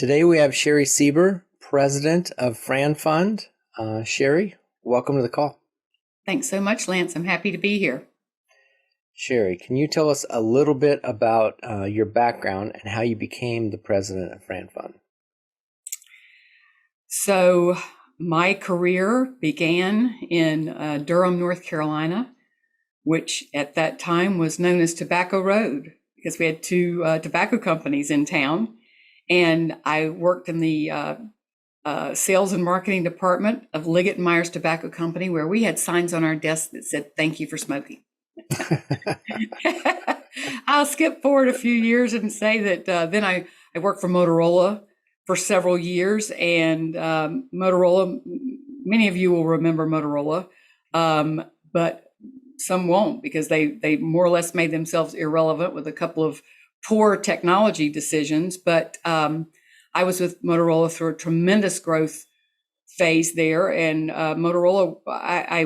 Today we have Sherry Sieber, president of FranFund. Sherry, welcome to the call. Thanks so much, Lance. I'm happy to be here. Sherry, can you tell us a little bit about your background and how you became the president of FranFund? So my career began in Durham, North Carolina, which at that time was known as Tobacco Road because we had two tobacco companies in town. And I worked in the sales and marketing department of Liggett & Myers Tobacco Company, where we had signs on our desks that said, "Thank you for smoking." I'll skip forward a few years and say that then I worked for Motorola for several years. And Motorola, many of you will remember Motorola, but some won't because they more or less made themselves irrelevant with a couple of poor technology decisions. But I was with Motorola through a tremendous growth phase there. And Motorola, I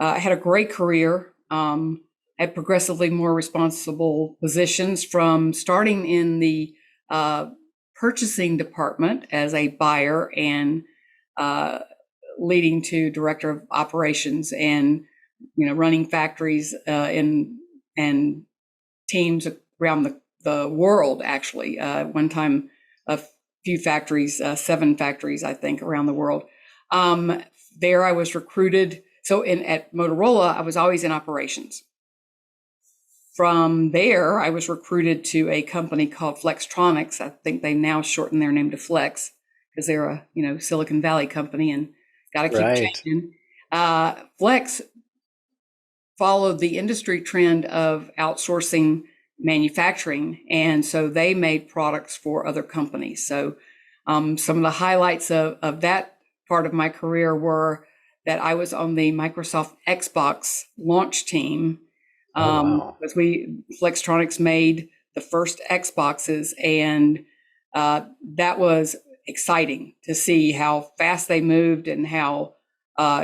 had a great career, had progressively more responsible positions from starting in the purchasing department as a buyer and leading to director of operations and, running factories and teams around the world, actually. One time, a few factories, 7 factories, I think, around the world. There I was recruited. So at Motorola, I was always in operations. From there, I was recruited to a company called Flextronics. I think they now shorten their name to Flex because they're a Silicon Valley company and got to keep changing. Flex followed the industry trend of outsourcing manufacturing, and so they made products for other companies. So some of the highlights of that part of my career were that I was on the Microsoft Xbox launch team. Because Flextronics made the first Xboxes, and that was exciting to see how fast they moved and how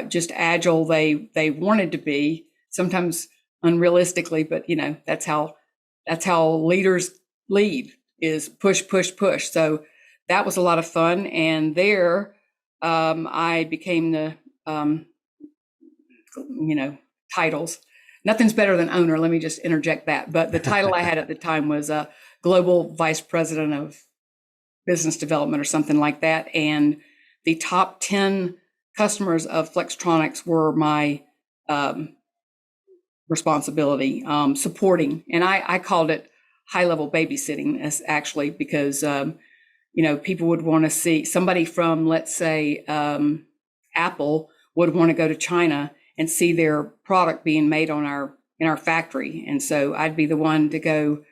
just agile they wanted to be. Sometimes unrealistically, but that's how leaders lead, is push, push, push. So that was a lot of fun. And there I became the titles. Nothing's better than owner. Let me just interject that. But the title I had at the time was Global Vice President of Business Development or something like that. And the top 10 customers of Flextronics were my responsibility, supporting. And I called it high-level babysitting, as actually, because, people would want to see somebody from, let's say, Apple would want to go to China and see their product being made in our factory. And so I'd be the one to go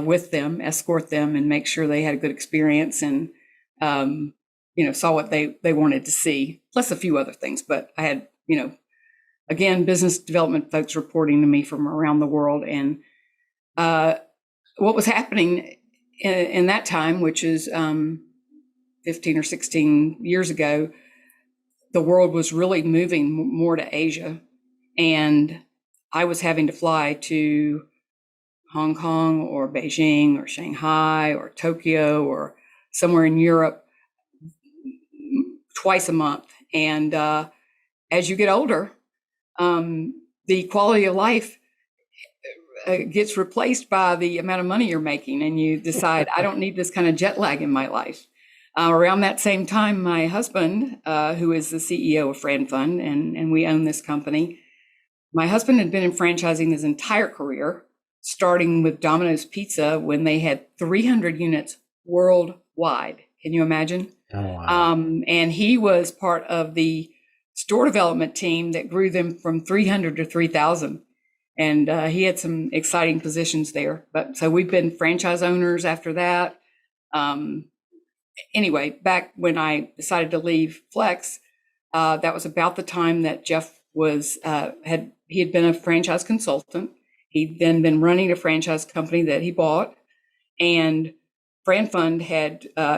with them, escort them, and make sure they had a good experience and, saw what they wanted to see, plus a few other things. But I had, again, business development folks reporting to me from around the world. And what was happening in that time, which is 15 or 16 years ago, the world was really moving more to Asia, and I was having to fly to Hong Kong or Beijing or Shanghai or Tokyo or somewhere in Europe twice a month. And as you get older, the quality of life gets replaced by the amount of money you're making, and you decide, I don't need this kind of jet lag in my life. Around that same time, my husband, who is the CEO of FranFund, and we own this company, my husband had been in franchising his entire career, starting with Domino's Pizza when they had 300 units worldwide. Can you imagine? Oh, wow. And he was part of the store development team that grew them from 300 to 3,000. And he had some exciting positions there. But so we've been franchise owners after that. Anyway, back when I decided to leave Flex, that was about the time that Jeff was he had been a franchise consultant. He'd then been running a franchise company that he bought, and FranFund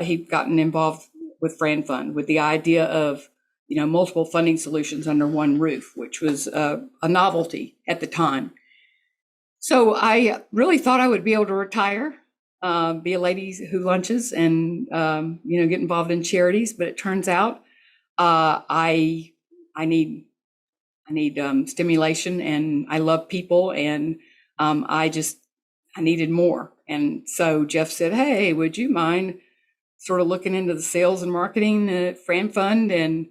he'd gotten involved with FranFund with the idea of multiple funding solutions under one roof, which was a novelty at the time. So I really thought I would be able to retire be a lady who lunches and get involved in charities. But it turns out I need stimulation, and I love people, and I needed more. And so Jeff said, "Hey, would you mind sort of looking into the sales and marketing at FranFund?" And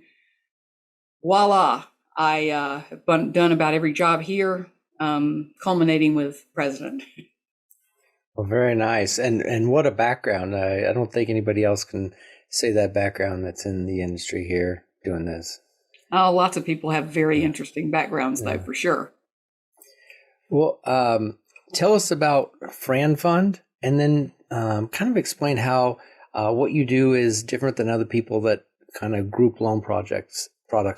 voila, I have done about every job here, culminating with president. Well, very nice. And what a background. I don't think anybody else can say that background that's in the industry here doing this. Oh, lots of people have very interesting backgrounds, though, for sure. Well, tell us about FranFund, and then kind of explain how what you do is different than other people that kind of group loan products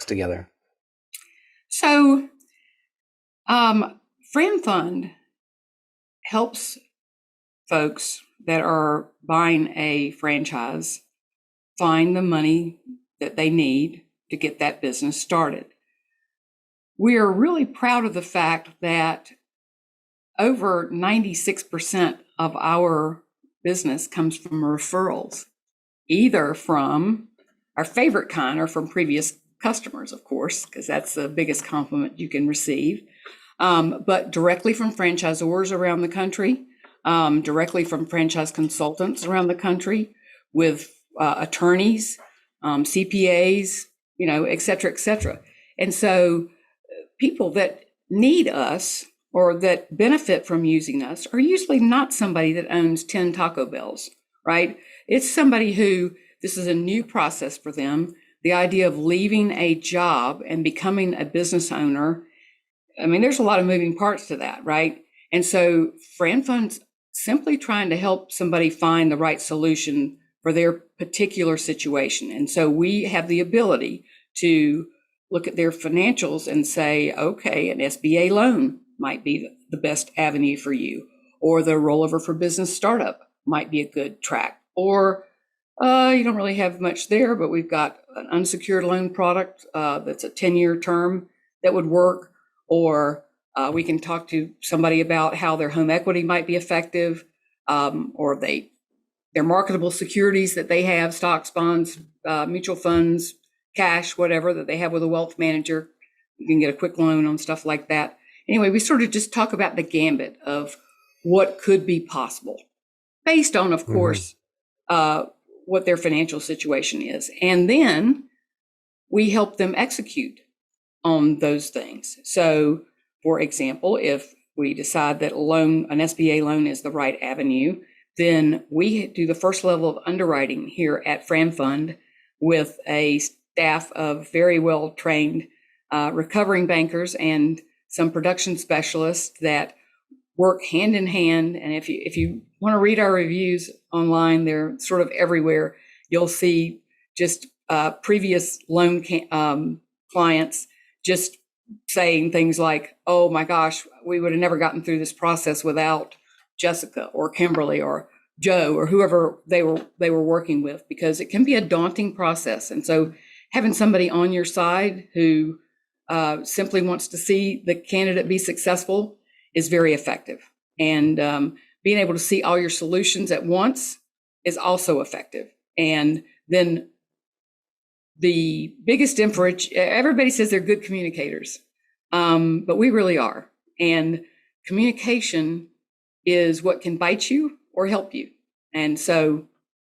together. So, FranFund helps folks that are buying a franchise find the money that they need to get that business started. We are really proud of the fact that over 96% of our business comes from referrals, either from our favorite kind or from previous customers, of course, because that's the biggest compliment you can receive, but directly from franchisors around the country, directly from franchise consultants around the country, with attorneys, CPAs, et cetera, et cetera. And so people that need us or that benefit from using us are usually not somebody that owns 10 Taco Bells, right? It's somebody who, this is a new process for them. The idea of leaving a job and becoming a business owner, I mean, there's a lot of moving parts to that, right? And so FranFund's simply trying to help somebody find the right solution for their particular situation. And so we have the ability to look at their financials and say, okay, an SBA loan might be the best avenue for you, or the rollover for business startup might be a good track, or you don't really have much there, but we've got an unsecured loan product that's a 10-year term that would work, or we can talk to somebody about how their home equity might be effective, or their marketable securities that they have, stocks, bonds, mutual funds, cash, whatever that they have with a wealth manager. You can get a quick loan on stuff like that. Anyway, we sort of just talk about the gambit of what could be possible based on, of course, what their financial situation is. And then we help them execute on those things. So, for example, if we decide that an SBA loan is the right avenue, then we do the first level of underwriting here at FranFund with a staff of very well-trained recovering bankers and some production specialists that work hand in hand. And if you want to read our reviews online, they're sort of everywhere. You'll see just previous loan clients just saying things like, "Oh my gosh, we would have never gotten through this process without Jessica or Kimberly or Joe or whoever they were working with," because it can be a daunting process. And so having somebody on your side who simply wants to see the candidate be successful is very effective. And being able to see all your solutions at once is also effective. And then the biggest difference, everybody says they're good communicators, but we really are. And communication is what can bite you or help you. And so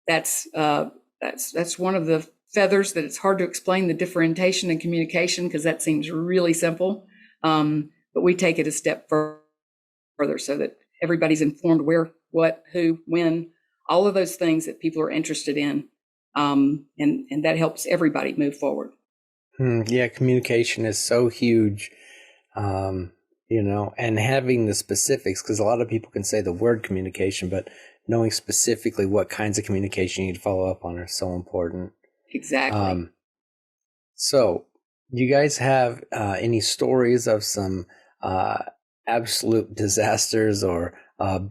that's one of the feathers that it's hard to explain, the differentiation in communication, because that seems really simple. But we take it a step further so that everybody's informed where, what, who, when, all of those things that people are interested in. And that helps everybody move forward. Yeah, communication is so huge, and having the specifics, because a lot of people can say the word communication, but knowing specifically what kinds of communication you need to follow up on are so important. Exactly. So, do you guys have any stories of some absolute disasters or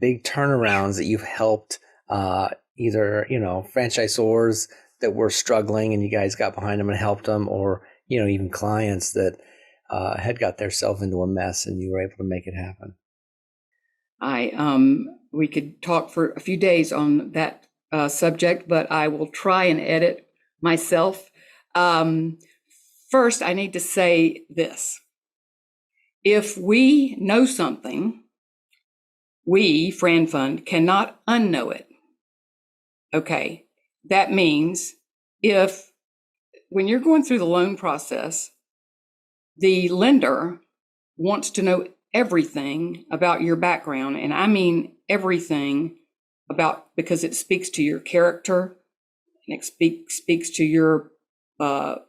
big turnarounds that you've helped either, franchisors that were struggling and you guys got behind them and helped them, or, even clients that had got themselves into a mess and you were able to make it happen? we could talk for a few days on that subject, but I will try and edit myself. First, I need to say this. If we know something, we, FranFund, cannot unknow it. Okay, that means when you're going through the loan process, the lender wants to know everything about your background, and I mean everything because it speaks to your character, and it speaks to your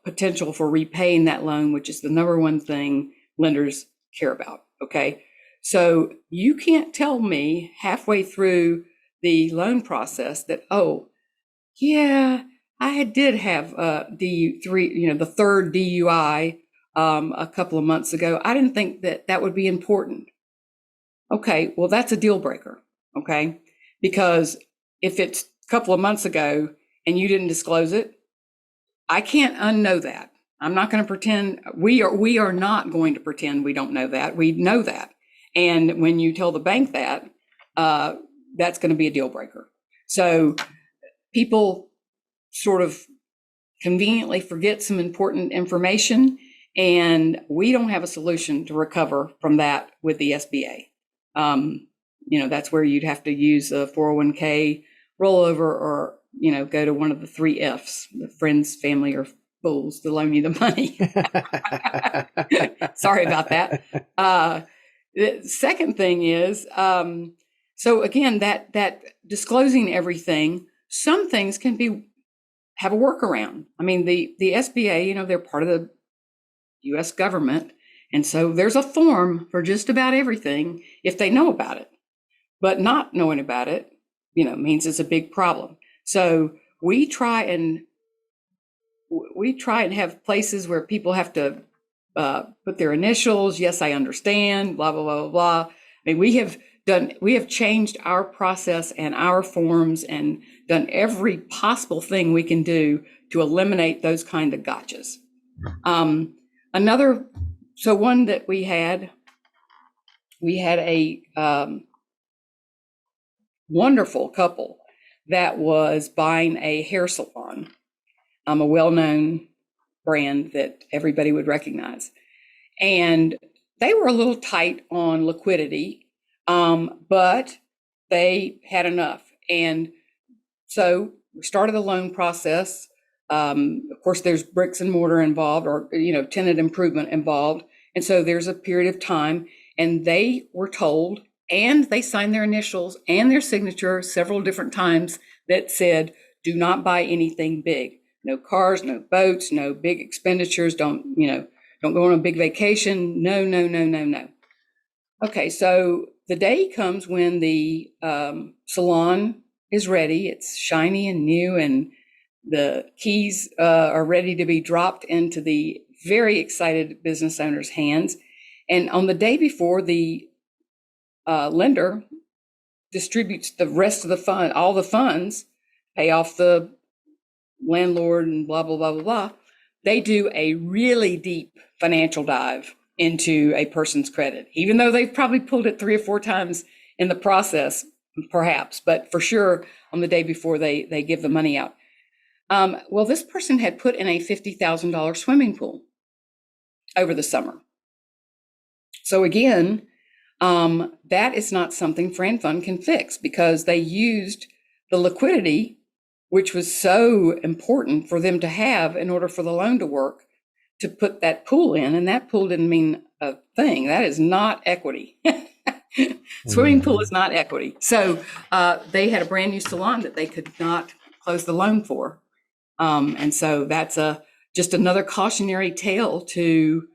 potential for repaying that loan, which is the number one thing lenders care about. Okay, so you can't tell me halfway through the loan process that, oh, yeah, I did have the third DUI a couple of months ago. I didn't think that would be important. Okay, well, that's a deal breaker. Okay, because if it's a couple of months ago and you didn't disclose it, I can't unknow that. I'm not going to pretend. We are not going to pretend we don't know that. We know that. And when you tell the bank that, that's going to be a deal breaker. So people sort of conveniently forget some important information, and we don't have a solution to recover from that with the SBA. That's where you'd have to use a 401k rollover, or go to one of the 3 F's: the friends, family, or fools to loan you the money. Sorry about that. The second thing is, so again, that disclosing everything, some things can have a workaround. I mean, the SBA, they're part of the U.S. government, and so there's a form for just about everything if they know about it. But not knowing about it, means it's a big problem. So we try and have places where people have to put their initials. Yes, I understand. Blah blah blah blah blah. I mean, we have changed our process and our forms and done every possible thing we can do to eliminate those kind of gotchas. One that we had a wonderful couple that was buying a hair salon, a well-known brand that everybody would recognize. And they were a little tight on liquidity, but they had enough. And so we started the loan process. Of course, there's bricks and mortar involved, or, tenant improvement involved. And so there's a period of time, and they were told, and they signed their initials and their signature several different times that said, do not buy anything big. No cars, no boats, no big expenditures. Don't go on a big vacation. No, no, no, no, no. Okay, so the day comes when the salon is ready. It's shiny and new, and the keys are ready to be dropped into the very excited business owner's hands. And on the day before, the lender distributes the rest of the fund, all the funds, pay off the landlord and blah, blah, blah, blah, blah. They do a really deep financial dive into a person's credit, even though they've probably pulled it 3 or 4 times in the process, perhaps, but for sure on the day before they give the money out. Well, this person had put in a $50,000 swimming pool over the summer. So again, that is not something FranFund can fix, because they used the liquidity, which was so important for them to have in order for the loan to work, to put that pool in. And that pool didn't mean a thing. That is not equity. Swimming pool is not equity. So they had a brand new salon that they could not close the loan for. And so that's just another cautionary tale to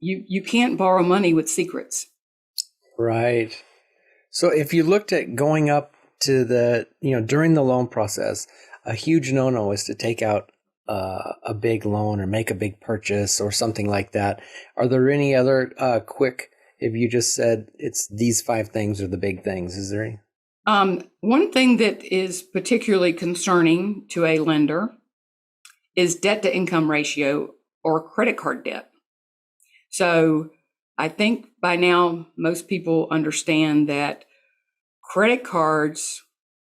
you can't borrow money with secrets. Right. So if you looked at going up to during the loan process, a huge no-no is to take out a big loan or make a big purchase or something like that. Are there any other quick, if you just said it's these 5 things are the big things, is there any? One thing that is particularly concerning to a lender is debt to income ratio or credit card debt. So I think by now most people understand that credit cards,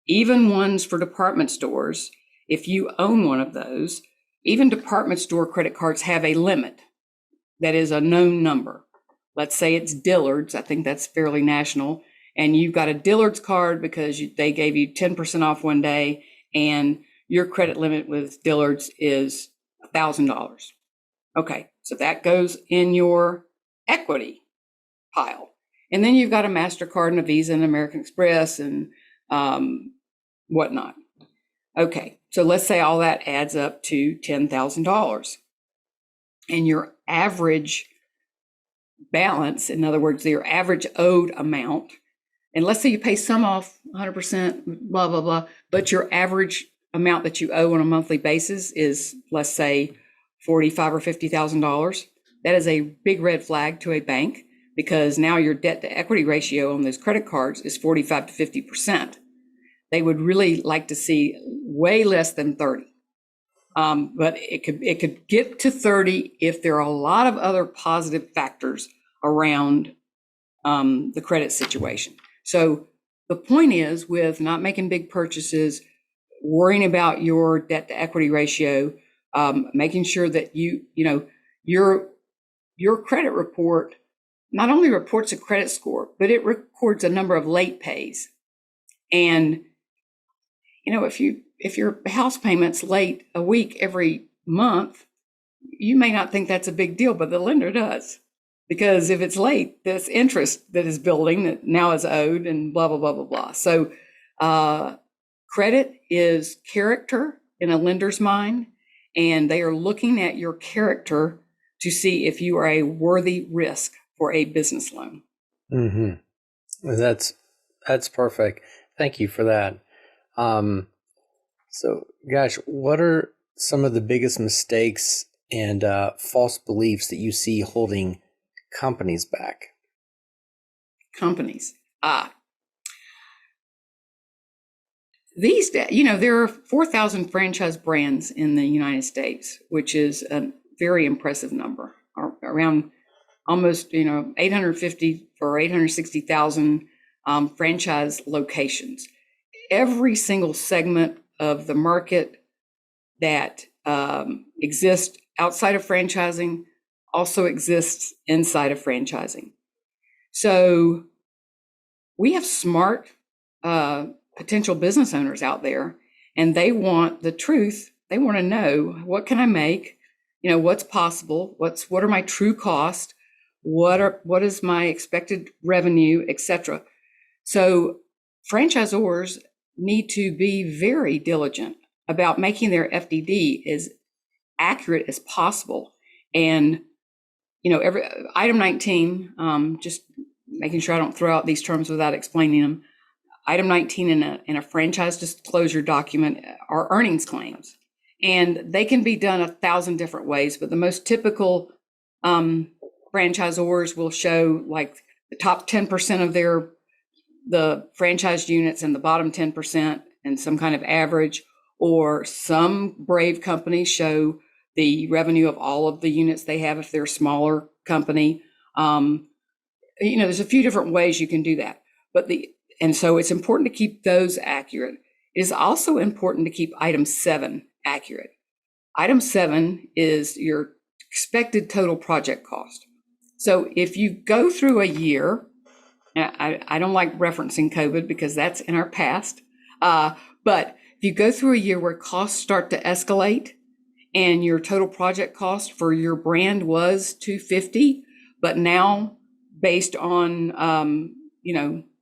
even ones for department stores, if you own one of those, even department store credit cards have a limit that is a known number. Let's say it's Dillard's. I think that's fairly national. And you've got a Dillard's card because they gave you 10% off one day, and your credit limit with Dillard's is $1,000. Okay, so that goes in your equity pile. And then you've got a MasterCard and a Visa and American Express and whatnot. Okay, so let's say all that adds up to $10,000. And your average balance, in other words, your average owed amount, and let's say you pay some off 100%, blah, blah, blah, but your average amount that you owe on a monthly basis is, let's say, $45,000 or $50,000. That is a big red flag to a bank, because now your debt to equity ratio on those credit cards is 45 to 50%. They would really like to see way less than 30. But it could get to 30 if there are a lot of other positive factors around the credit situation. So the point is, with not making big purchases, worrying about your debt to equity ratio, making sure that your credit report not only reports a credit score, but it records a number of late pays. And if your house payment's late a week every month, you may not think that's a big deal, but the lender does. Because if it's late, there's interest that is building that now is owed and blah, blah, blah, blah, blah. So credit is character in a lender's mind, and they are looking at your character to see if you are a worthy risk for a business loan. Mm-hmm. That's perfect. Thank you for that. So, gosh, what are some of the biggest mistakes and false beliefs that you see holding companies back? Companies. These days, there are 4,000 franchise brands in the United States, which is a very impressive number. Around almost, 850 or 860,000 franchise locations. Every single segment of the market that exists outside of franchising also exists inside of franchising. So we have smart potential business owners out there, and they want the truth. They want to know, what can I make? What's possible? What are my true costs? What is my expected revenue, etc. So franchisors need to be very diligent about making their FDD as accurate as possible. And every item 19, just making sure I don't throw out these terms without explaining them. Item 19 in a franchise disclosure document are earnings claims, and they can be done 1,000 different ways. But the most typical franchisors will show like the top 10% of the franchised units and the bottom 10% and some kind of average, or some brave companies show the revenue of all of the units they have if they're a smaller company. There's a few different ways you can do that, and so it's important to keep those accurate. It is also important to keep item 7 accurate. Item 7 is your expected total project cost. So if you go through a year, I don't like referencing COVID because that's in our past, but if you go through a year where costs start to escalate and your total project cost for your brand was $250, but now based on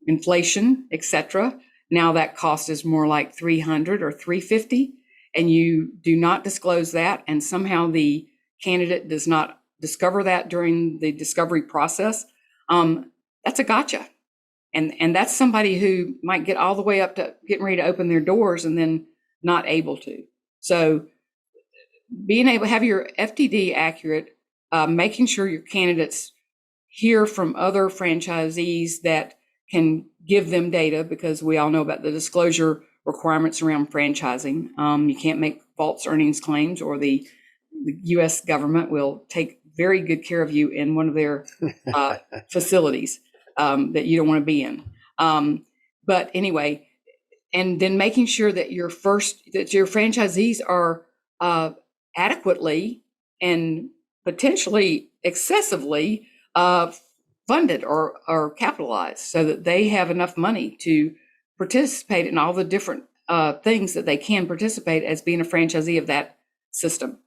inflation, etc., now that cost is more like $300 or $350, and you do not disclose that, and somehow the candidate does not discover that during the discovery process, that's a gotcha. And that's somebody who might get all the way up to getting ready to open their doors and then not able to. So being able to have your FTD accurate, making sure your candidates hear from other franchisees that can give them data, because we all know about the disclosure requirements around franchising. You can't make false earnings claims, or the U.S. government will take very good care of you in one of their facilities that you don't want to be in. But anyway, and then making sure that your franchisees are adequately and potentially excessively funded or capitalized, so that they have enough money to participate in all the different things that they can participate as being a franchisee of that system.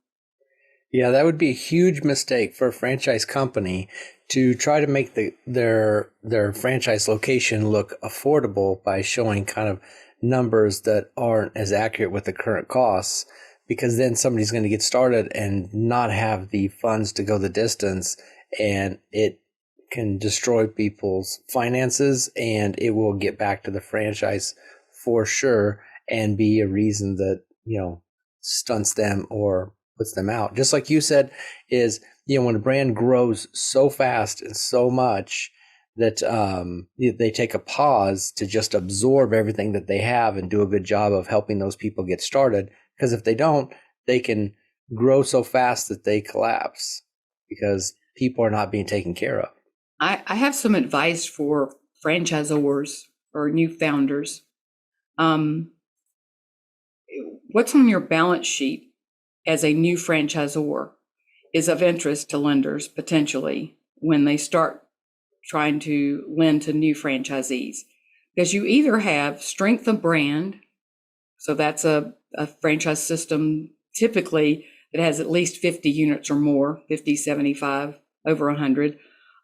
Yeah, that would be a huge mistake for a franchise company to try to make their franchise location look affordable by showing kind of numbers that aren't as accurate with the current costs, because then somebody's going to get started and not have the funds to go the distance, and it can destroy people's finances, and it will get back to the franchise for sure and be a reason that, stunts them or puts them out. Just like you said, is, when a brand grows so fast and so much that they take a pause to just absorb everything that they have and do a good job of helping those people get started. Because if they don't, they can grow so fast that they collapse because people are not being taken care of. I have some advice for franchisors or new founders. What's on your balance sheet as a new franchisor is of interest to lenders potentially when they start trying to lend to new franchisees, because you either have strength of brand, so that's a franchise system typically that has at least 50 units or more, 50, 75, over 100,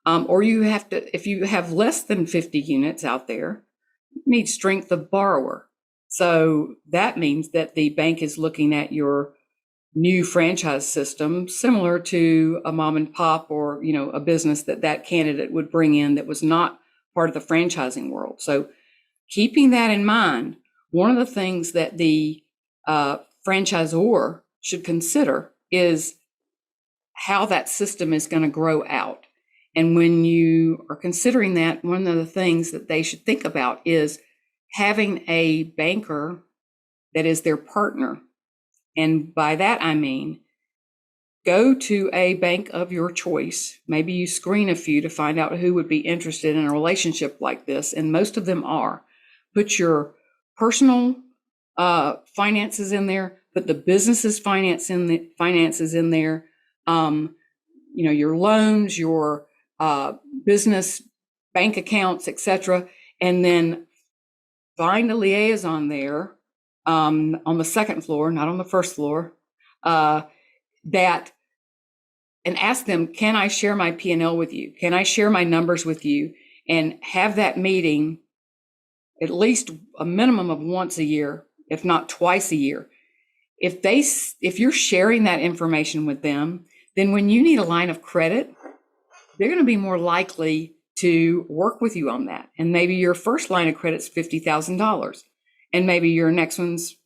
or you have to, if you have less than 50 units out there, you need strength of borrower. So that means that the bank is looking at your new franchise system similar to a mom and pop, or a business that candidate would bring in that was not part of the franchising world. So keeping that in mind, one of the things that the franchisor should consider is how that system is going to grow out. And when you are considering that, one of the things that they should think about is having a banker that is their partner. And by that, I mean, go to a bank of your choice. Maybe you screen a few to find out who would be interested in a relationship like this. And most of them are. Put your personal finances in there, put the business's finances in there, your loans, your business bank accounts, etc. And then find a liaison there on the second floor, not on the first floor, and ask them, can I share my P&L with you? Can I share my numbers with you? And have that meeting at least a minimum of once a year, if not twice a year. If you're sharing that information with them, then when you need a line of credit, they're going to be more likely to work with you on that. And maybe your first line of credit's $50,000. And maybe your next one's,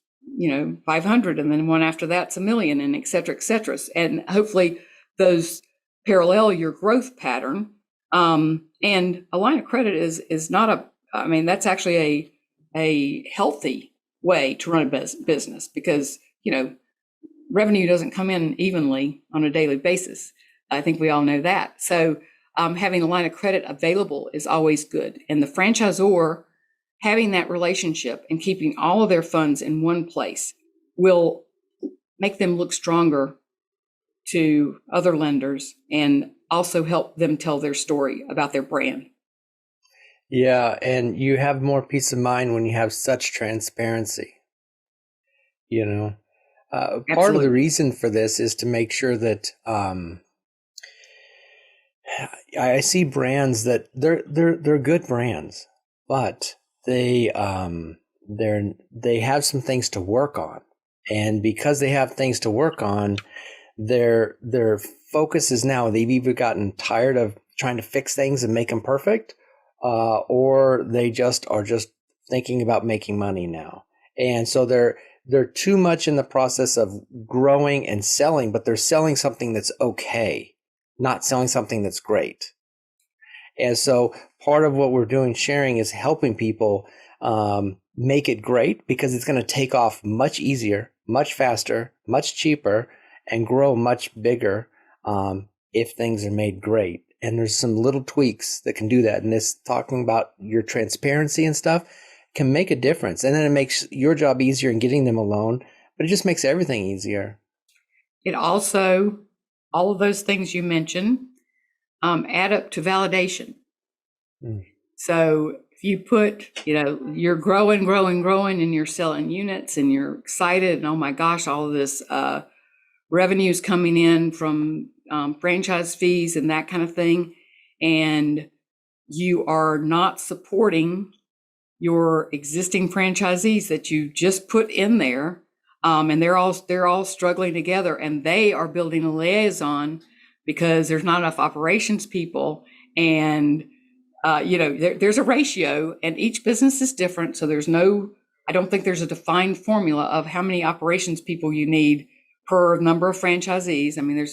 500, and then one after that's $1 million, and et cetera, et cetera. And hopefully those parallel your growth pattern. And a line of credit is not that's actually a healthy way to run a business, because, revenue doesn't come in evenly on a daily basis. I think we all know that. So having a line of credit available is always good. And the franchisor having that relationship and keeping all of their funds in one place will make them look stronger to other lenders and also help them tell their story about their brand. Yeah, and you have more peace of mind when you have such transparency. Part of the reason for this is to make sure that I see brands that they're good brands, but they have some things to work on, and because they have things to work on, their focus is now they've either gotten tired of trying to fix things and make them perfect, or they just are just thinking about making money now, and so they're too much in the process of growing and selling, but they're selling something that's okay, not selling something that's great. And so part of what we're doing, sharing, is helping people make it great, because it's going to take off much easier, much faster, much cheaper, and grow much bigger if things are made great. And there's some little tweaks that can do that. And this talking about your transparency and stuff can make a difference. And then it makes your job easier in getting them a loan, but it just makes everything easier. It also, all of those things you mentioned, add up to validation. So if you put, you're growing, and you're selling units and you're excited and, oh my gosh, all of this revenue is coming in from franchise fees and that kind of thing, and you are not supporting your existing franchisees that you just put in there, and they're all struggling together, and they are building a liaison because there's not enough operations people, and there's a ratio, and each business is different. So I don't think there's a defined formula of how many operations people you need per number of franchisees. I mean,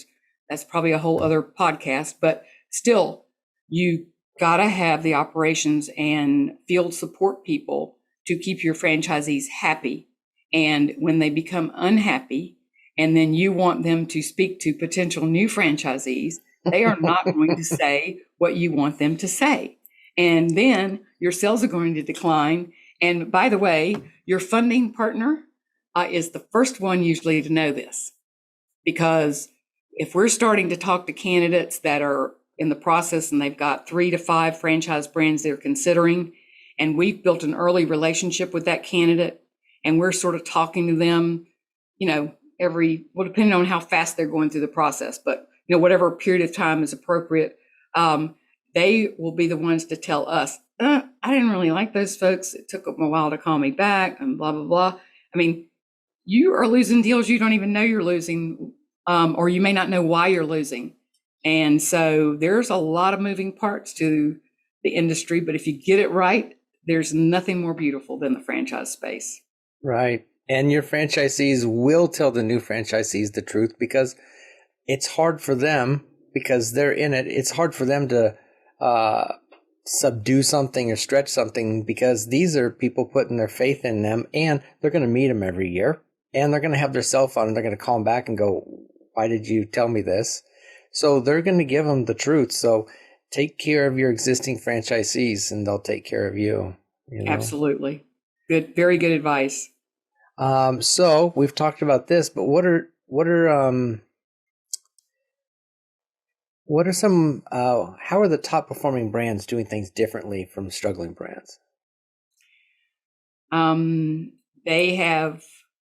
that's probably a whole other podcast, but still, you gotta have the operations and field support people to keep your franchisees happy. And when they become unhappy, and then you want them to speak to potential new franchisees, they are not going to say what you want them to say. And then your sales are going to decline. And by the way, your funding partner is the first one usually to know this. Because if we're starting to talk to candidates that are in the process and they've got 3 to 5 franchise brands they're considering, and we've built an early relationship with that candidate, and we're sort of talking to them, depending on how fast they're going through the process, but whatever period of time is appropriate, they will be the ones to tell us, I didn't really like those folks. It took them a while to call me back and blah, blah, blah. I mean, you are losing deals you don't even know you're losing, or you may not know why you're losing. And so there's a lot of moving parts to the industry, but if you get it right, there's nothing more beautiful than the franchise space. Right. And your franchisees will tell the new franchisees the truth, because it's hard for them, because they're in it. It's hard for them to subdue something or stretch something, because these are people putting their faith in them, and they're going to meet them every year, and they're going to have their cell phone, and they're going to call them back and go, why did you tell me this? So they're going to give them the truth. So take care of your existing franchisees, and they'll take care of you. Absolutely. Good. Very good advice. So we've talked about this, but what are some, how are the top performing brands doing things differently from struggling brands? They have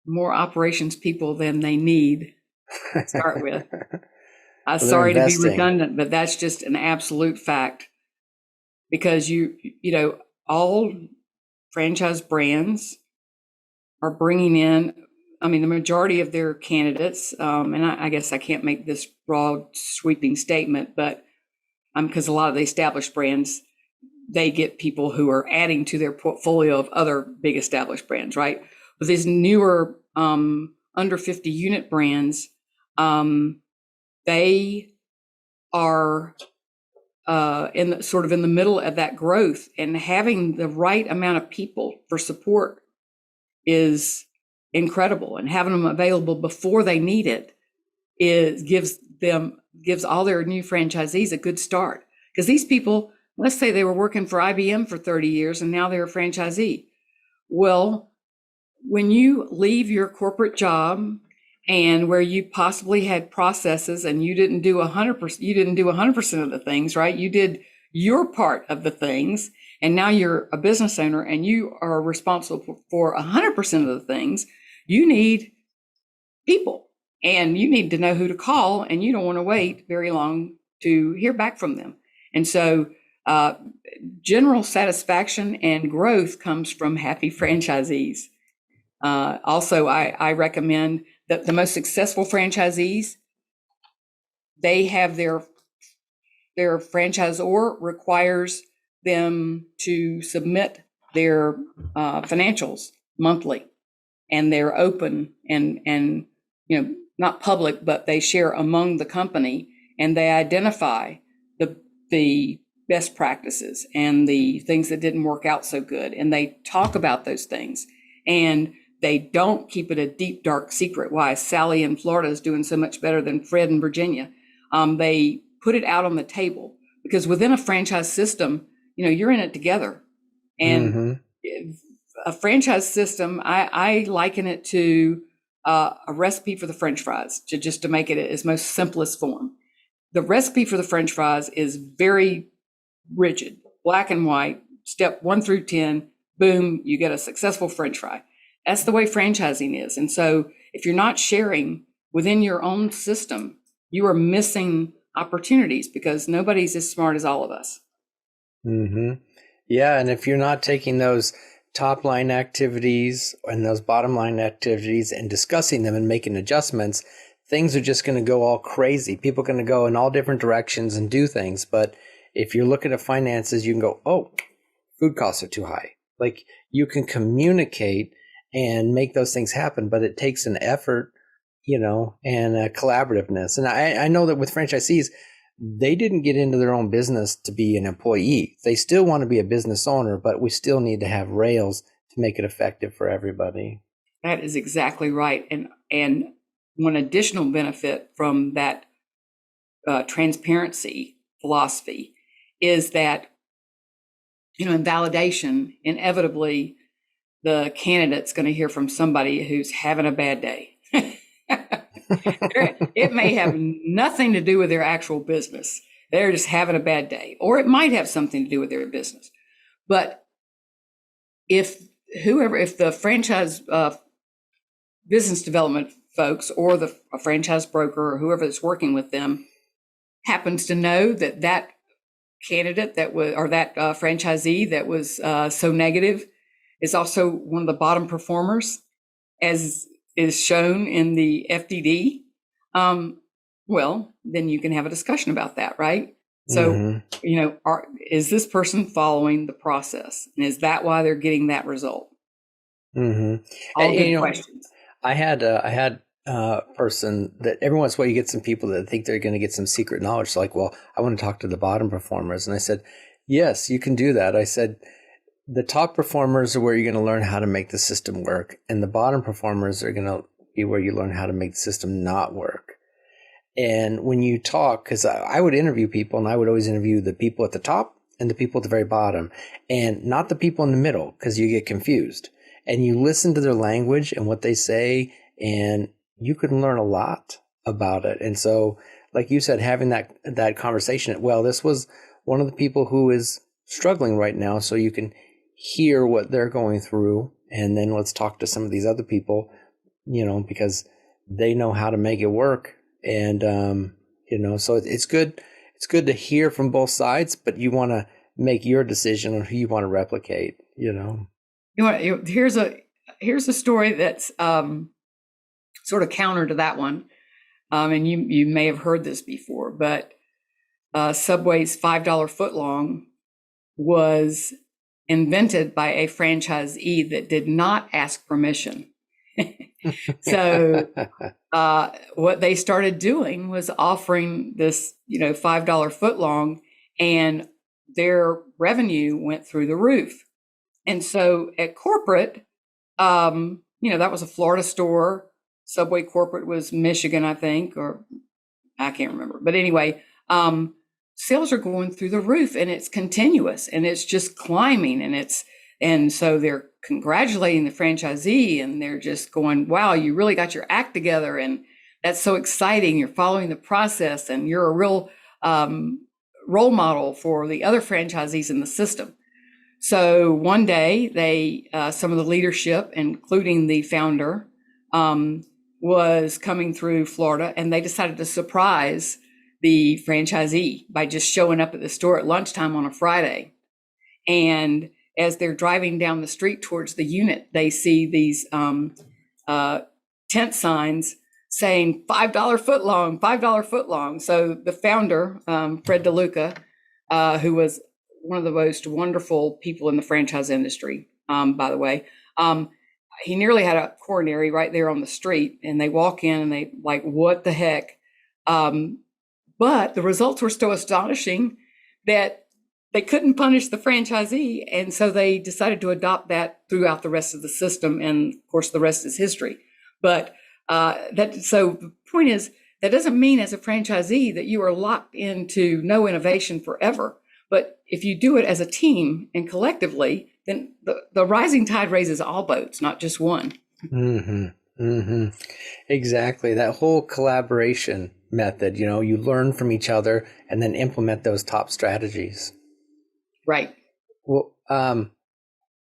more operations people than they need to start with. Sorry to be redundant, but that's just an absolute fact, because all franchise brands are bringing in, the majority of their candidates, and I guess I can't make this broad sweeping statement, but because a lot of the established brands, they get people who are adding to their portfolio of other big established brands, right? But these newer under 50 unit brands, they are in the middle of that growth, and having the right amount of people for support is incredible, and having them available before they need it gives all their new franchisees a good start. Because these people, let's say they were working for IBM for 30 years and now they're a franchisee. Well, when you leave your corporate job, and where you possibly had processes and you didn't do 100% of the things, right? You did your part of the things, and now you're a business owner and you are responsible for 100% of the things. You need people, and you need to know who to call, and you don't want to wait very long to hear back from them. And so general satisfaction and growth comes from happy franchisees. Also, I recommend that the most successful franchisees, they have their franchisor requires them to submit their financials monthly, and they're open and not public, but they share among the company, and they identify the best practices and the things that didn't work out so good, and they talk about those things, and they don't keep it a deep, dark secret why Sally in Florida is doing so much better than Fred in Virginia. They put it out on the table, because within a franchise system, you're in it together. And a franchise system, I liken it to a recipe for the French fries, to make it its most simplest form. The recipe for the French fries is very rigid, black and white, step 1 through 10, boom, you get a successful French fry. That's the way franchising is. And so if you're not sharing within your own system, you are missing opportunities, because nobody's as smart as all of us. Yeah, and if you're not taking those top line activities and those bottom line activities and discussing them and making adjustments, things are just going to go all crazy. People are going to go in all different directions and do things. But if you're looking at finances, you can go, oh, food costs are too high. Like, you can communicate and make those things happen, but it takes an effort, and a collaborativeness. And I know that with franchisees, they didn't get into their own business to be an employee. They still want to be a business owner, but we still need to have rails to make it effective for everybody. That is exactly right. And one additional benefit from that transparency philosophy is that, in validation, inevitably, the candidate's going to hear from somebody who's having a bad day. It may have nothing to do with their actual business. They're just having a bad day, or it might have something to do with their business. But if the franchise business development folks, or the franchise broker, or whoever that's working with them, happens to know that candidate or that franchisee that was so negative is also one of the bottom performers, as is shown in the FDD, well, then you can have a discussion about that, right? So, is this person following the process? And is that why they're getting that result? All good questions. I had a person that every once in a while you get some people that think they're going to get some secret knowledge. So like, well, I want to talk to the bottom performers. And I said, yes, you can do that. I said, the top performers are where you're going to learn how to make the system work. And the bottom performers are going to be where you learn how to make the system not work. And when you talk, because I would interview people, and I would always interview the people at the top and the people at the very bottom, and not the people in the middle, because you get confused. And you listen to their language and what they say, and you can learn a lot about it. And so, like you said, having that conversation, well, this was one of the people who is struggling right now, so you can hear what they're going through, and then let's talk to some of these other people, because they know how to make it work. And so it's good to hear from both sides, but you want to make your decision on who you want to replicate. Here's a story that's sort of counter to that one, and you may have heard this before, but Subway's $5 footlong was invented by a franchisee that did not ask permission. So what they started doing was offering this, $5 footlong, and their revenue went through the roof. And so at corporate, that was a Florida store. Subway corporate was Michigan, I think, or I can't remember. But anyway, sales are going through the roof, and it's continuous, and it's just climbing, and so they're congratulating the franchisee, and they're just going, wow, you really got your act together, and that's so exciting. You're following the process, and you're a real role model for the other franchisees in the system. So one day, some of the leadership, including the founder, was coming through Florida, and they decided to surprise the franchisee by just showing up at the store at lunchtime on a Friday. And as they're driving down the street towards the unit, they see these tent signs saying $5 footlong, $5 footlong. So the founder, Fred DeLuca, who was one of the most wonderful people in the franchise industry, by the way, he nearly had a coronary right there on the street, and they walk in and they like, what the heck? But the results were so astonishing that they couldn't punish the franchisee. And so they decided to adopt that throughout the rest of the system. And of course, the rest is history. But so the point is, That doesn't mean as a franchisee that you are locked into no innovation forever. But if you do it as a team and collectively, then the rising tide raises all boats, not just one. Mm-hmm. Mm-hmm. Exactly. That whole collaboration method, you learn from each other and then implement those top strategies. Right. Well,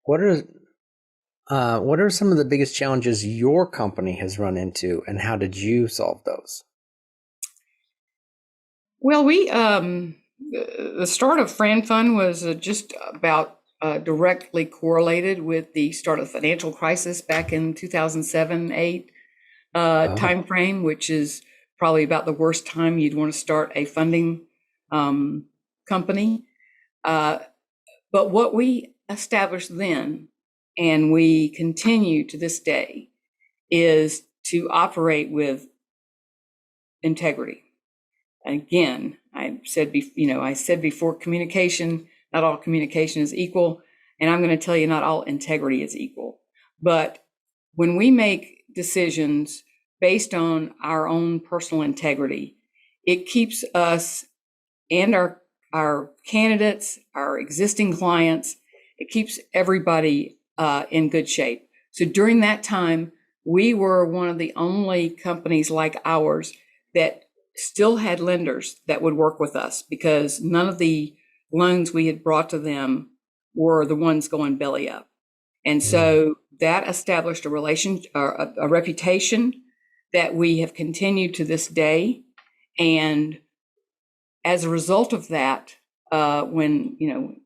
what are what are some of the biggest challenges your company has run into, and how did you solve those? Well, the start of FranFund was just about directly correlated with the start of the financial crisis back in 2007-8 Oh, time frame, which is probably about the worst time you'd want to start a funding company. But what we established then, and we continue to this day, is to operate with integrity. Again, I said before, communication, not all communication is equal, and I'm going to tell you not all integrity is equal. But when we make decisions based on our own personal integrity, it keeps us and our candidates, our existing clients, it keeps everybody in good shape. So during that time, we were one of the only companies like ours that still had lenders that would work with us, because none of the loans we had brought to them were the ones going belly up. And mm, so that established a reputation that we have continued to this day. And as a result of that, when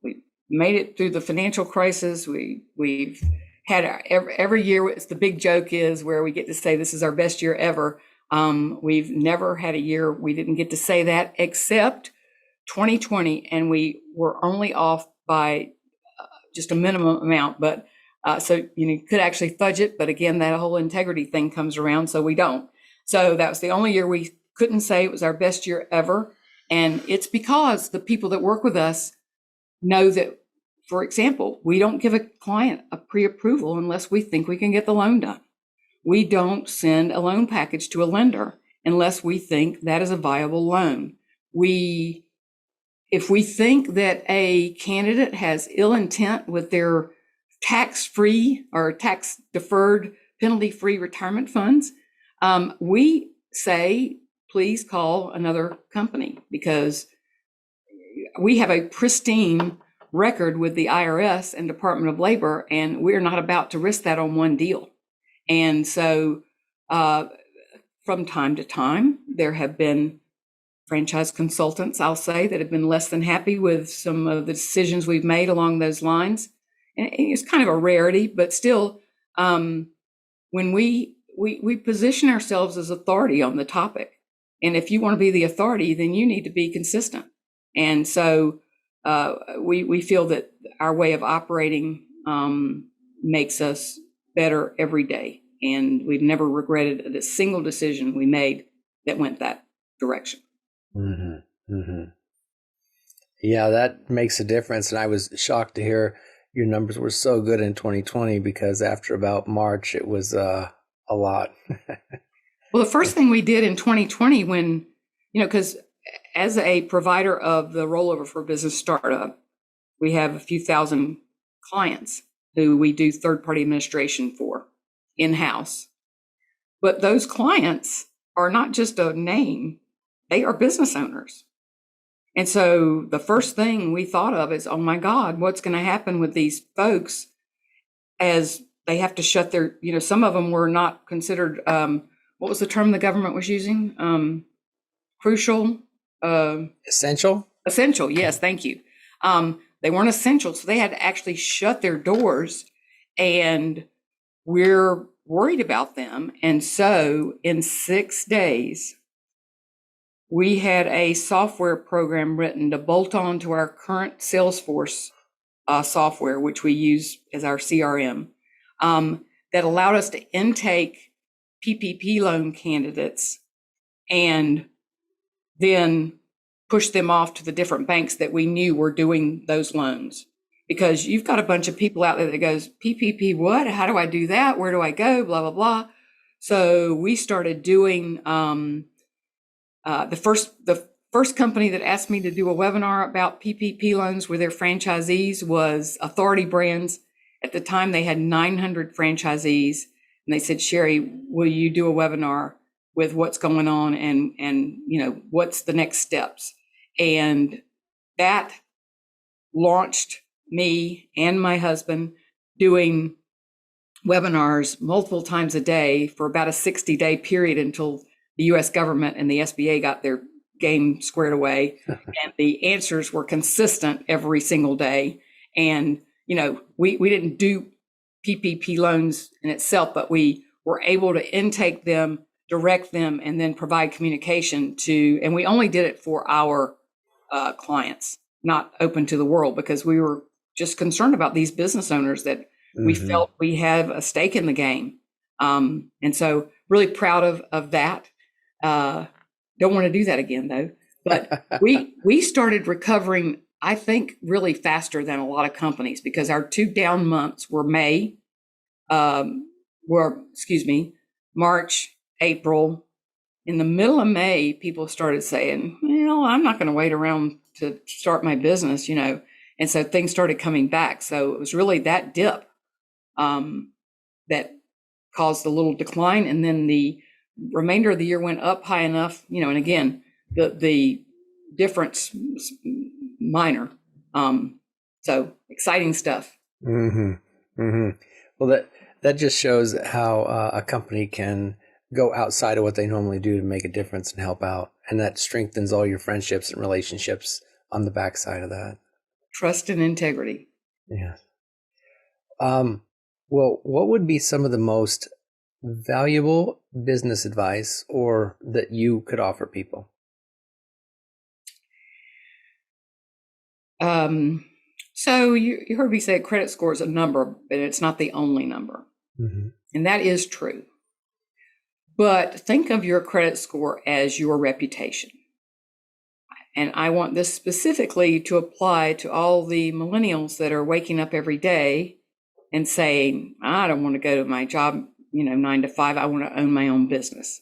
we made it through the financial crisis, we've had every year. It's the big joke is where we get to say this is our best year ever. We've never had a year we didn't get to say that, except 2020, and we were only off by just a minimum amount. But so you could actually fudge it, but again, that whole integrity thing comes around, so we don't. So that was the only year we couldn't say it was our best year ever. And it's because the people that work with us know that, for example, we don't give a client a pre-approval unless we think we can get the loan done. We don't send a loan package to a lender unless we think that is a viable loan. If we think that a candidate has ill intent with their tax-free or tax-deferred penalty-free retirement funds, we say, please call another company, because we have a pristine record with the IRS and Department of Labor, and we're not about to risk that on one deal. And so from time to time, there have been franchise consultants, I'll say, that have been less than happy with some of the decisions we've made along those lines. And it's kind of a rarity, but still, when we position ourselves as authority on the topic. And if you want to be the authority, then you need to be consistent. And so we feel that our way of operating makes us better every day. And we've never regretted a single decision we made that went that direction. mm-hmm, mm-hmm. Yeah, that makes a difference. And I was shocked to hear your numbers were so good in 2020, because after about March, it was a lot. Well, the first thing we did in 2020 when, because as a provider of the rollover for business startup, we have a few thousand clients who we do third-party administration for in-house. But those clients are not just a name, they are business owners. And so the first thing we thought of is, oh my God, what's going to happen with these folks as they have to shut their, some of them were not considered, what was the term the government was using? Crucial. Essential? Essential, yes, thank you. They weren't essential, so they had to actually shut their doors, and we're worried about them. And so in 6 days, we had a software program written to bolt on to our current Salesforce software, which we use as our CRM, that allowed us to intake PPP loan candidates and then push them off to the different banks that we knew were doing those loans. Because you've got a bunch of people out there that goes, PPP what? How do I do that? Where do I go? Blah, blah, blah. So we started doing The first company that asked me to do a webinar about PPP loans with their franchisees was Authority Brands. At the time, they had 900 franchisees, and they said, "Sherry, will you do a webinar with what's going on and what's the next steps?" And that launched me and my husband doing webinars multiple times a day for about a 60-day period until the U.S. government and the SBA got their game squared away. And the answers were consistent every single day. And, we didn't do PPP loans in itself, but we were able to intake them, direct them, and then provide communication and we only did it for our clients, not open to the world, because we were just concerned about these business owners that we felt we have a stake in the game. And so really proud of that. Don't want to do that again though. But we started recovering, I think, really faster than a lot of companies, because our 2 down months were March, April. In the middle of May, people started saying, I'm not going to wait around to start my business, And so things started coming back. So it was really that dip that caused a little decline. And then the remainder of the year went up high enough, and again, the difference was minor. So exciting stuff. Well, that just shows how a company can go outside of what they normally do to make a difference and help out. And that strengthens all your friendships and relationships on the backside of that. Trust and integrity. Yeah. Well, what would be some of the most valuable business advice or that you could offer people? So you heard me say a credit score is a number, but it's not the only number. And that is true. But think of your credit score as your reputation. And I want this specifically to apply to all the millennials that are waking up every day and saying, I don't want to go to my job, 9 to 5. I want to own my own business.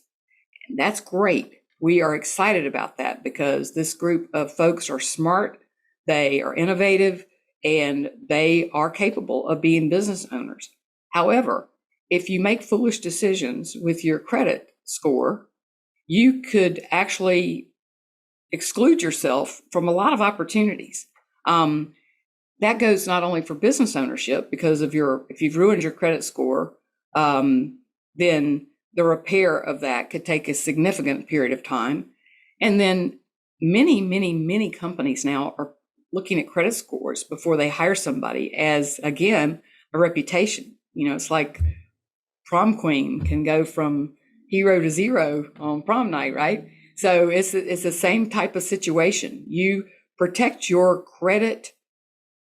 And that's great. We are excited about that because this group of folks are smart, they are innovative, and they are capable of being business owners. However, if you make foolish decisions with your credit score, you could actually exclude yourself from a lot of opportunities. That goes not only for business ownership, because if you've ruined your credit score, then the repair of that could take a significant period of time. And then many companies now are looking at credit scores before they hire somebody as, again, a reputation. It's like prom queen can go from hero to zero on prom night, right? So it's the same type of situation. You protect your credit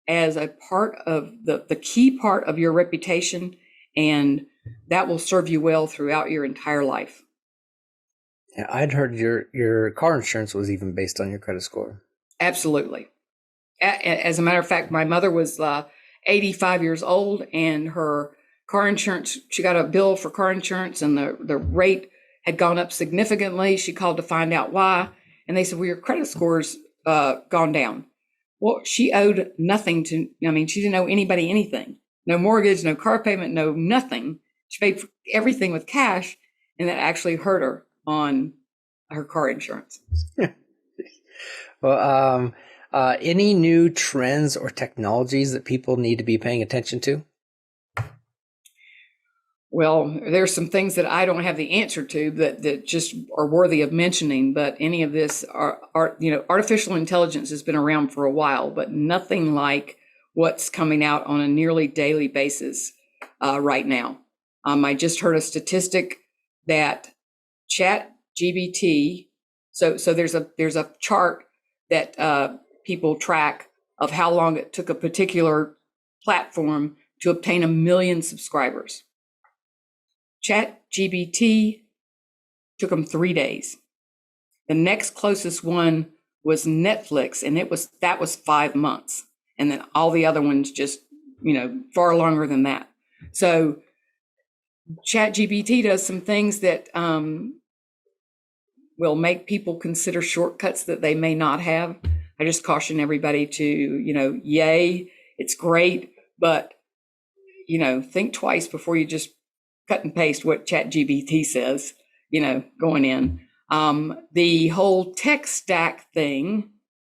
as a part of the key part of your reputation, and that will serve you well throughout your entire life. Yeah, I'd heard your car insurance was even based on your credit score. Absolutely. As a matter of fact, my mother was 85 years old, and her car insurance, she got a bill for car insurance, and the rate had gone up significantly. She called to find out why, and they said, well, your credit score's gone down. Well, she owed nothing she didn't owe anybody anything. No mortgage, no car payment, no nothing. She paid for everything with cash, and that actually hurt her on her car insurance. Well, any new trends or technologies that people need to be paying attention to? Well, there's some things that I don't have the answer to that just are worthy of mentioning, but any of this artificial intelligence has been around for a while, but nothing like what's coming out on a nearly daily basis right now. I just heard a statistic that ChatGPT, so there's a chart that people track of how long it took a particular platform to obtain 1 million subscribers. ChatGPT took them 3 days. The next closest one was Netflix, and that was 5 months. And then all the other ones just, far longer than that. So ChatGPT does some things that will make people consider shortcuts that they may not have. I just caution everybody to, yay, it's great, but, think twice before you just cut and paste what ChatGPT says, going in. The whole tech stack thing,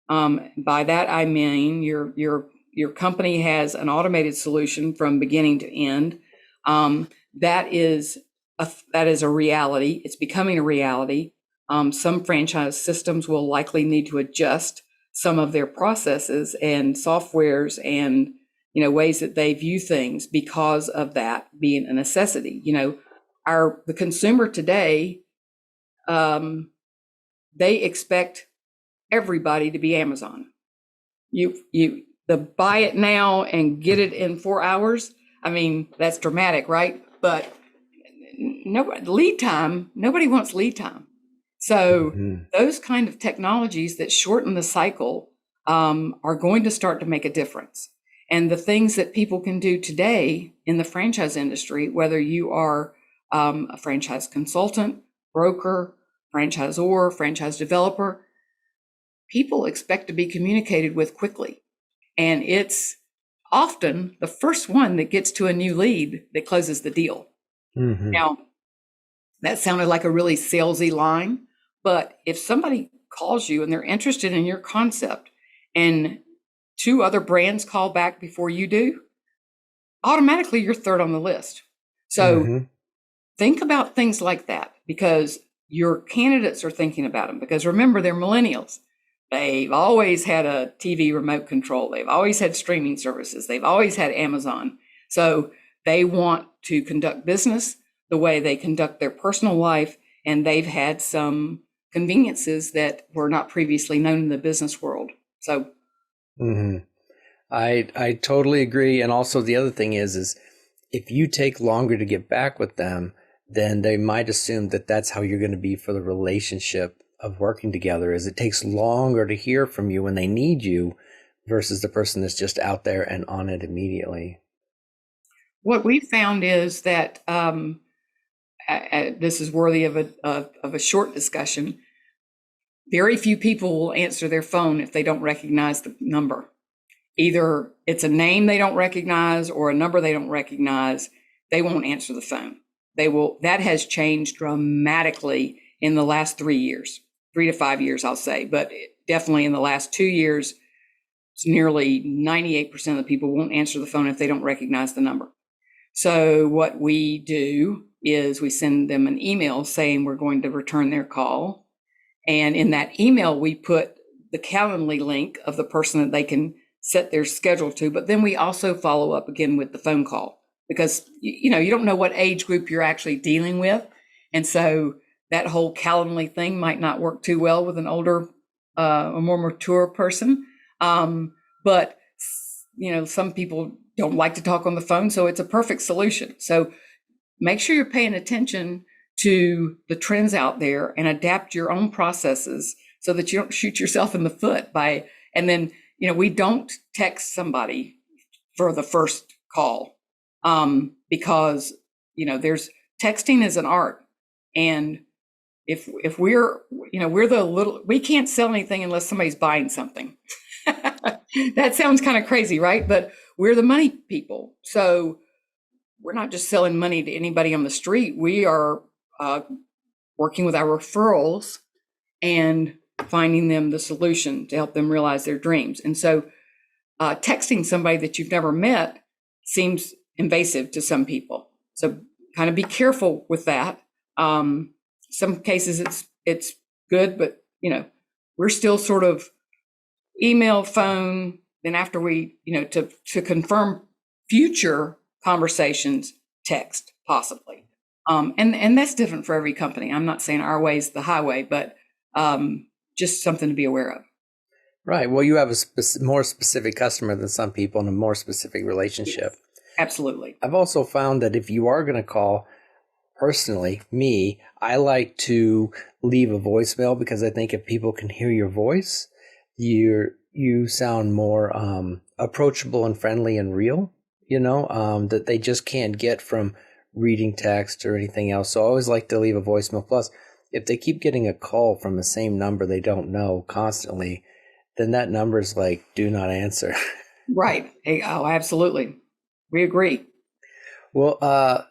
by that I mean your company has an automated solution from beginning to end. That is a reality. It's becoming a reality. Some franchise systems will likely need to adjust some of their processes and softwares and ways that they view things because of that being a necessity. The consumer today, they expect everybody to be Amazon. The buy it now and get it in 4 hours. I mean, that's dramatic, right? But lead time, nobody wants lead time. So those kind of technologies that shorten the cycle are going to start to make a difference. And the things that people can do today in the franchise industry, whether you are a franchise consultant, broker, franchisor, franchise developer, people expect to be communicated with quickly. And it's often the first one that gets to a new lead that closes the deal. Now, that sounded like a really salesy line, but if somebody calls you and they're interested in your concept and 2 other brands call back before you do, automatically you're third on the list. So think about things like that, because your candidates are thinking about them. Because remember, they're millennials. They've always had a TV remote control. They've always had streaming services. They've always had Amazon. So they want to conduct business the way they conduct their personal life. And they've had some conveniences that were not previously known in the business world. So I totally agree. And also the other thing is if you take longer to get back with them, then they might assume that that's how you're going to be for the relationship of working together. Is it takes longer to hear from you when they need you versus the person that's just out there and on it immediately. What we found is that this is worthy of a short discussion. Very few people will answer their phone if they don't recognize the number. Either it's a name they don't recognize or a number they don't recognize. They won't answer the phone. That has changed dramatically in the last 3 years, 3 to 5 years, I'll say, but definitely in the last 2 years, it's nearly 98% of the people won't answer the phone if they don't recognize the number. So what we do is we send them an email saying we're going to return their call. And in that email, we put the Calendly link of the person that they can set their schedule to. But then we also follow up again with the phone call, because you don't know what age group you're actually dealing with. And so that whole Calendly thing might not work too well with an older, a more mature person. But some people don't like to talk on the phone, so it's a perfect solution. So make sure you're paying attention to the trends out there and adapt your own processes so that you don't shoot yourself in the foot and then, we don't text somebody for the first call, because, there's texting is an art. And if we're we can't sell anything unless somebody's buying something. That sounds kind of crazy, right? But we're the money people. So we're not just selling money to anybody on the street. We are working with our referrals and finding them the solution to help them realize their dreams. And so texting somebody that you've never met seems invasive to some people. So kind of be careful with that. Some cases it's good, but we're still sort of email, phone, then after we, to confirm future conversations, text possibly. And that's different for every company. I'm not saying our way is the highway, but just something to be aware of. Right. Well, you have a more specific customer than some people and a more specific relationship. Yes, absolutely. I've also found that if you are going to call, personally, I like to leave a voicemail, because I think if people can hear your voice, you sound more approachable and friendly and real, that they just can't get from reading text or anything else. So I always like to leave a voicemail. Plus, if they keep getting a call from the same number they don't know constantly, then that number is like, do not answer. Right. Oh, absolutely. We agree. Well,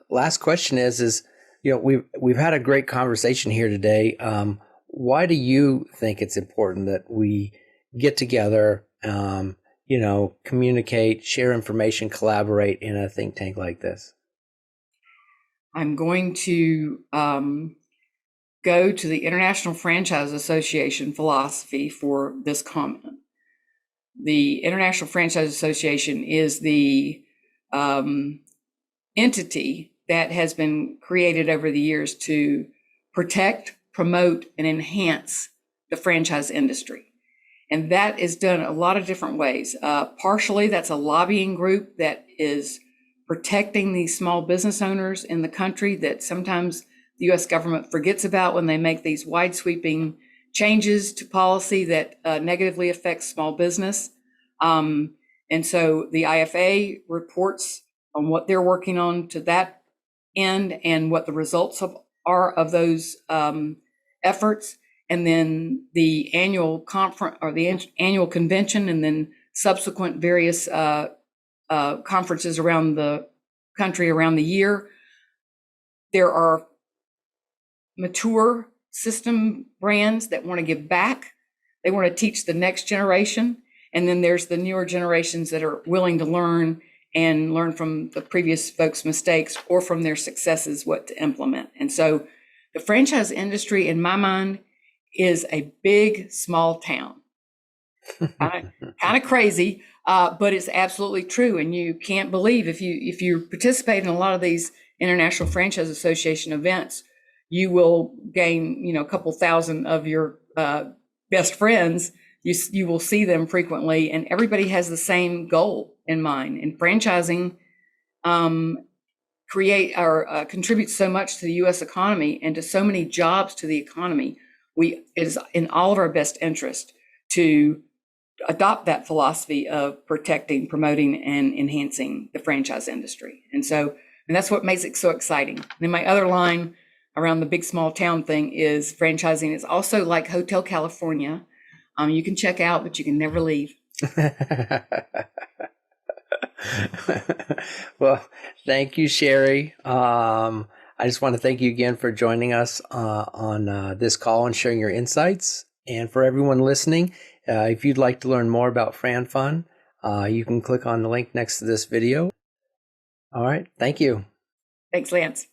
last question is, we've had a great conversation here today. Why do you think it's important that we get together, communicate, share information, collaborate in a think tank like this? I'm going to go to the International Franchise Association philosophy for this comment. The International Franchise Association is the entity that has been created over the years to protect, promote, and enhance the franchise industry. And that is done a lot of different ways. Partially, that's a lobbying group that is protecting these small business owners in the country that sometimes the U.S. government forgets about when they make these wide sweeping changes to policy that negatively affects small business. And so the IFA reports on what they're working on to that end and what the results are of those efforts. And then the annual conference or the annual convention, and then subsequent various conferences around the country around the year. There are mature system brands that want to give back. They want to teach the next generation. And then there's the newer generations that are willing to learn and learn from the previous folks' mistakes or from their successes what to implement. And so the franchise industry, in my mind, is a big, small town. Kind of crazy, but it's absolutely true. And you can't believe if you participate in a lot of these International Franchise Association events, you will gain, a couple thousand of your best friends. You will see them frequently, and everybody has the same goal in mind. And franchising contributes so much to the U.S. economy and to so many jobs to the economy. It is in all of our best interest to adopt that philosophy of protecting, promoting, and enhancing the franchise industry. And that's what makes it so exciting. And then my other line around the big small town thing is franchising is also like Hotel California. You can check out, but you can never leave. Well, thank you, Sherry. I just want to thank you again for joining us on this call and sharing your insights. And for everyone listening, if you'd like to learn more about FranFund, you can click on the link next to this video. All right. Thank you. Thanks, Lance.